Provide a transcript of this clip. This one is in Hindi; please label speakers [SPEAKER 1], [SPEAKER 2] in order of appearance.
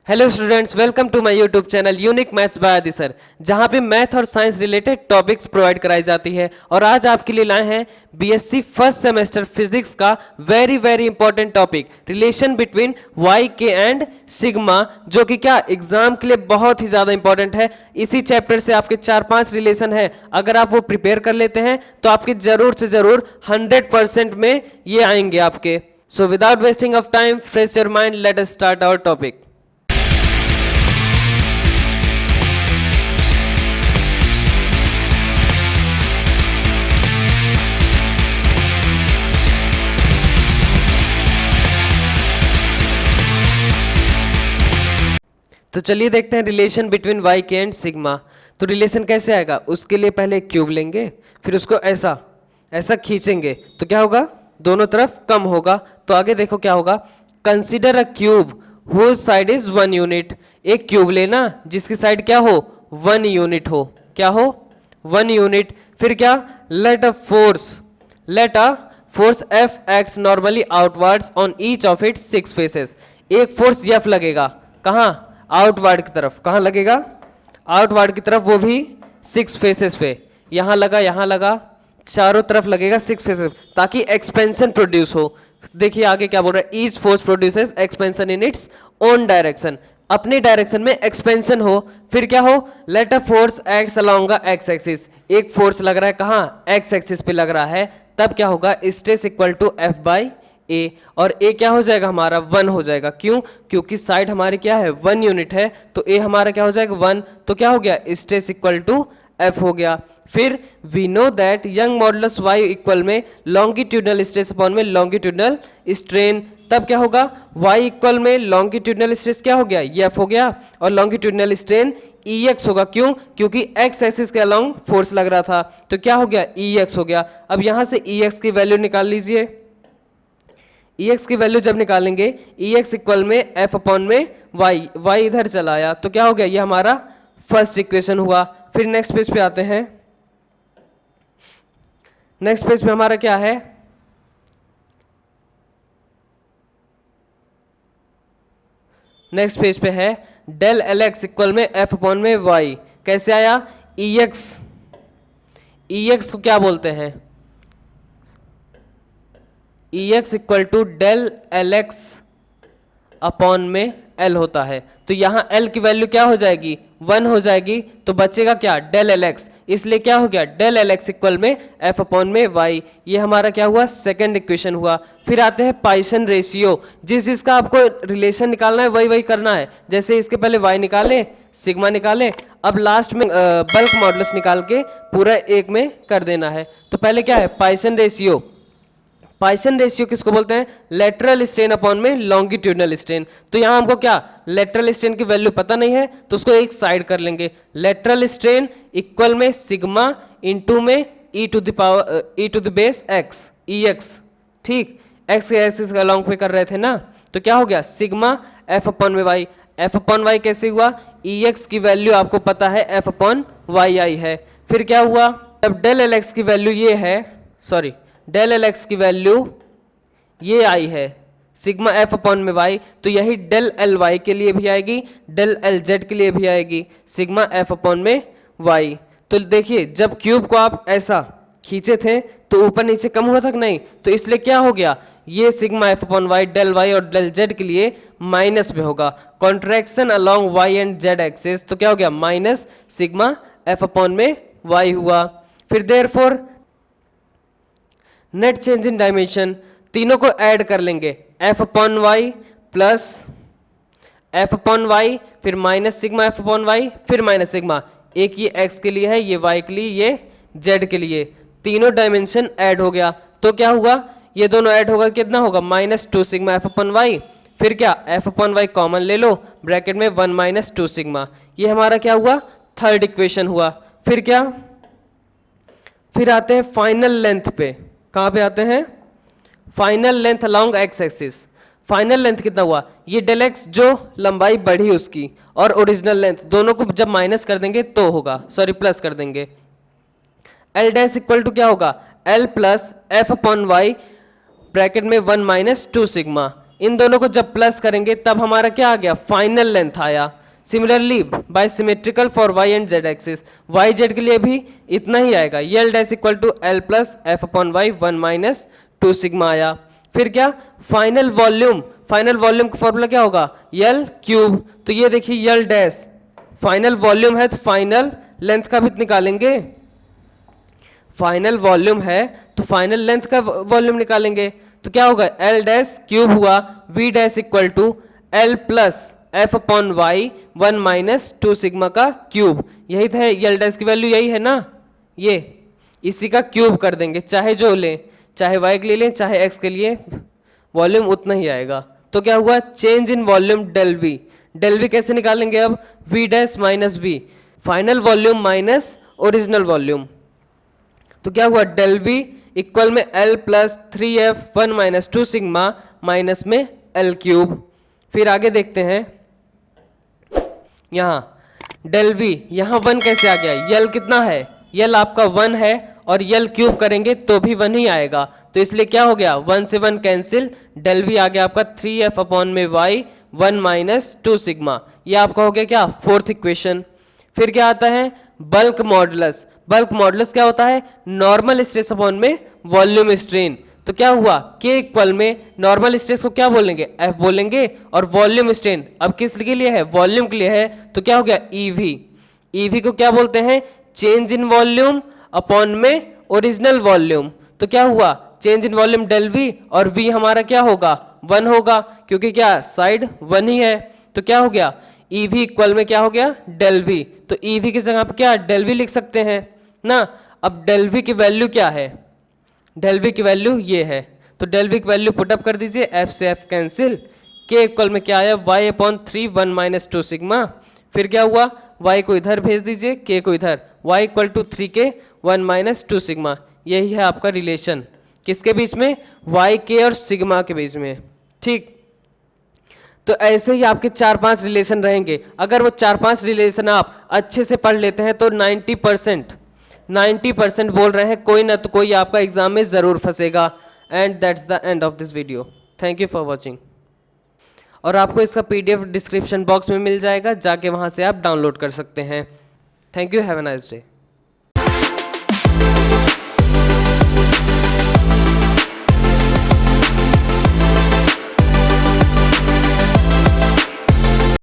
[SPEAKER 1] Hello students, welcome to my YouTube channel unique maths by Adi sir, जहां पे मैथ और साइंस रिलेटेड टॉपिक्स प्रोवाइड कराई जाती है। और आज आपके लिए लाए हैं बीएससी फर्स्ट सेमेस्टर फिजिक्स का very important topic relation between Y K and sigma, जो कि क्या एग्जाम के लिए बहुत ही ज़्यादा इंपॉर्टेंट है। इसी चैप्टर से आपके 4-5 रिलेशन है, अगर आप वो प्रिपेयर कर लेते हैं तो आपके ज़रूर से ज़रूर 100% में ये आएंगे आपके। So without wasting of time, fresh your mind, let us start our topic. तो चलिए देखते हैं relation between Y K and sigma. तो रिलेशन कैसे आएगा, उसके लिए पहले क्यूब लेंगे, फिर उसको ऐसा ऐसा खींचेंगे तो क्या होगा, दोनों तरफ कम होगा। तो आगे देखो क्या होगा, consider a cube whose side is 1 unit. एक क्यूब लेना जिसकी साइड क्या हो, 1 यूनिट हो। क्या हो, 1 यूनिट। फिर क्या, let a force F acts normally outwards on each of its 6 faces. एक फोर्स एफ लगेगा, कहाँ, आउटवर्ड की तरफ। कहाँ लगेगा, आउटवर्ड की तरफ, वो भी 6 फेसेस पे। यहाँ लगा, चारों तरफ लगेगा 6 फेसेस, ताकि एक्सपेंशन प्रोड्यूस हो। देखिए आगे क्या बोल रहा है, each force produces expansion in its own direction. अपने डायरेक्शन में एक्सपेंशन हो। फिर क्या हो, let a force acts along the X axis. एक फोर्स लग रहा है कहाँ, एक्स एक्सिस पे लग रहा है। तब क्या होगा, stress equal to F by A. और ए क्या हो जाएगा हमारा, 1 हो जाएगा। क्यों, क्योंकि साइड हमारी क्या है, 1 यूनिट है, तो ए हमारा क्या हो जाएगा, 1। तो क्या हो गया, स्ट्रेस इक्वल टू एफ हो गया। फिर we know that Young modulus Y equal में लॉन्गिट्यूडनल स्ट्रेस अपॉन में लॉन्गिट्यूडनल स्ट्रेन। तब क्या होगा, y इक्वल में लॉन्गिट्यूडनल स्ट्रेस क्या हो गया, ये एफ हो गया, और लॉन्गिट्यूडनल स्ट्रेन ई एक्स होगा। क्यों, क्योंकि एक्स एक्सिस के अलोंग फोर्स लग रहा था, तो क्या हो गया, ई एक्स हो गया। अब यहां से ई एक्स की वैल्यू निकाल लीजिए। ई एक्स की वैल्यू जब निकालेंगे, ई एक्स इक्वल में एफ अपॉन में वाई, वाई इधर चला आया, तो क्या हो गया, ये हमारा फर्स्ट इक्वेशन हुआ। फिर नेक्स्ट पेज पे आते हैं। नेक्स्ट पेज पे हमारा क्या है, नेक्स्ट पेज पे है डेल एल एक्स इक्वल में एफ अपॉन में वाई। कैसे आया, ई एक्स को क्या बोलते हैं, E X equal to del L X upon में एल होता है। तो यहाँ एल की वैल्यू क्या हो जाएगी, 1 हो जाएगी, तो बचेगा क्या, डेल एल एक्स। इसलिए क्या हो गया, डेल एल एक्स इक्वल में एफ अपॉन में वाई। ये हमारा क्या हुआ, सेकंड इक्वेशन हुआ। फिर आते हैं पाइसन रेशियो। जिसका आपको रिलेशन निकालना है वही करना है। जैसे इसके पहले वाई निकाले, सिग्मा निकाले, अब लास्ट में बल्क मॉडुलस निकाल के पूरा एक में कर देना है। तो पहले क्या है, पाइसन रेशियो। पाइसन रेशियो किसको बोलते हैं, लेटरल स्ट्रेन अपॉन में लॉन्गिट्यूडनल स्ट्रेन। तो यहाँ हमको क्या, लेटरल स्ट्रेन की वैल्यू पता नहीं है, तो उसको एक साइड कर लेंगे। लेटरल स्ट्रेन इक्वल में सिग्मा इंटू में E to the base X, E X. ठीक, एक्स के एक्सिस के अलॉन्ग पे कर रहे थे ना, तो क्या हो गया, सिग्मा एफ अपॉन में वाई। एफ अपॉन वाई कैसे हुआ, ई एक्स की वैल्यू आपको पता है एफ अपॉन वाई आई है। फिर क्या हुआ, अब डेल एल एक्स की वैल्यू ये है, सॉरी डेल एल एक्स की वैल्यू ये आई है, सिग्मा एफ अपॉन में वाई। तो यही डेल एल वाई के लिए भी आएगी, डेल एल जेड के लिए भी आएगी, सिग्मा एफ अपॉन में वाई। तो देखिए जब क्यूब को आप ऐसा खींचे थे तो ऊपर नीचे कम हुआ था कि नहीं, तो इसलिए क्या हो गया, ये sigma F upon Y del Y और डेल जेड के लिए माइनस में होगा। Contraction along Y and Z axis, तो क्या हो गया, माइनस सिग्मा एफ अपॉन में वाई हुआ। फिर therefore net change in dimension, तीनों को ऐड कर लेंगे, F upon Y plus F upon Y, फिर minus sigma F upon Y, फिर माइनस सिग्मा। एक ये एक्स के लिए है, ये वाई के लिए, ये जेड के लिए। तीनों डायमेंशन ऐड हो गया, तो क्या हुआ, ये दोनों ऐड होगा, कितना होगा, -2 सिग्मा एफ अपॉन वाई। फिर क्या, एफ अपॉन वाई कॉमन ले लो, ब्रैकेट में 1 - 2 सिग्मा। ये हमारा क्या हुआ, थर्ड इक्वेशन हुआ। फिर क्या, फिर आते हैं फाइनल लेंथ पे। कहाँ पे आते हैं, final length along x axis. Final length कितना हुआ, ये डेल एक्स जो लंबाई बढ़ी उसकी, और ओरिजिनल लेंथ दोनों को जब माइनस कर देंगे तो होगा, सॉरी प्लस कर देंगे। एल डैश इक्वल टू क्या होगा, L plus F upon Y bracket में 1 - 2 सिग्मा। इन दोनों को जब प्लस करेंगे तब हमारा क्या आ गया, फाइनल लेंथ आया। Similarly by symmetrical for y and z axis, y z के लिए भी इतना ही आएगा, L dash equal to L plus F upon Y 1 minus 2 sigma आया। फिर क्या, फाइनल वॉल्यूम, फाइनल वॉल्यूम का फॉर्मूला क्या होगा, यल क्यूब। तो ये देखिए यल डैश फाइनल वॉल्यूम है तो फाइनल लेंथ का भी निकालेंगे, फाइनल वॉल्यूम है तो फाइनल लेंथ का वॉल्यूम निकालेंगे। तो क्या होगा, एल डैश क्यूब हुआ, V dash equal to L plus F upon Y 1 minus 2 sigma का क्यूब। यही था यल डैश की वैल्यू, यही है ना, ये इसी का क्यूब कर देंगे, चाहे जो लें, चाहे वाई के लिए लें चाहे एक्स के लिए, वॉल्यूम उतना ही आएगा। तो क्या हुआ, change in volume del V. Del V कैसे निकालेंगे अब, V dash minus V, final volume minus original volume. तो क्या हुआ, डेल वी इक्वल में L plus 3f 1 minus 2 sigma minus में एल क्यूब। फिर आगे देखते हैं, यहाँ डेल वी, यहाँ 1 कैसे आ गया, यल कितना है, यल आपका 1 है और यल क्यूब करेंगे तो भी 1 ही आएगा, तो इसलिए क्या हो गया, 1 से 1 कैंसिल, डेल वी आ गया आपका 3f अपॉन में वाई 1 माइनस 2 सिग्मा। ये आपका हो गया क्या, फोर्थ इक्वेशन। फिर क्या आता है, बल्क मॉडुलस। बल्क मॉडुलस क्या होता है, नॉर्मल स्ट्रेस अपॉन में वॉल्यूम स्ट्रेन। तो क्या हुआ, K इक्वल में नॉर्मल स्ट्रेस को क्या बोलेंगे, F बोलेंगे, और वॉल्यूम स्ट्रेन अब किस के लिए है, वॉल्यूम के लिए है, तो क्या हो गया EV। EV को क्या बोलते हैं, चेंज इन वॉल्यूम अपॉन में ओरिजिनल वॉल्यूम। तो क्या हुआ, change in volume del V, और V हमारा क्या होगा, 1 होगा, क्योंकि क्या साइड 1 ही है। तो क्या हो गया, EV इक्वल में क्या हो गया, डेल V। तो EV की जगह पे क्या डेल V लिख सकते हैं ना। अब डेल V की वैल्यू क्या है, डेल वी की वैल्यू ये है, तो डेल वी की वैल्यू पुटअप कर दीजिए, एफ से एफ कैंसिल, के इक्वल में क्या आया, वाई अपॉन 3 1 माइनस 2 सिग्मा। फिर क्या हुआ, वाई को इधर भेज दीजिए, के को इधर, वाई इक्वल टू 3 के 1 माइनस 2 सिग्मा। यही है आपका रिलेशन, किसके बीच में, वाई के और सिग्मा के बीच में, ठीक। तो ऐसे ही आपके 4-5 रिलेशन रहेंगे, अगर वो 4-5 रिलेशन आप अच्छे से पढ़ लेते हैं तो 90% बोल रहे हैं कोई ना तो कोई आपका एग्जाम में ज़रूर फंसेगा। And that's the end of this video, thank you for watching. और आपको इसका PDF डिस्क्रिप्शन बॉक्स में मिल जाएगा, जाके वहाँ से आप डाउनलोड कर सकते हैं। Thank you, have a nice day.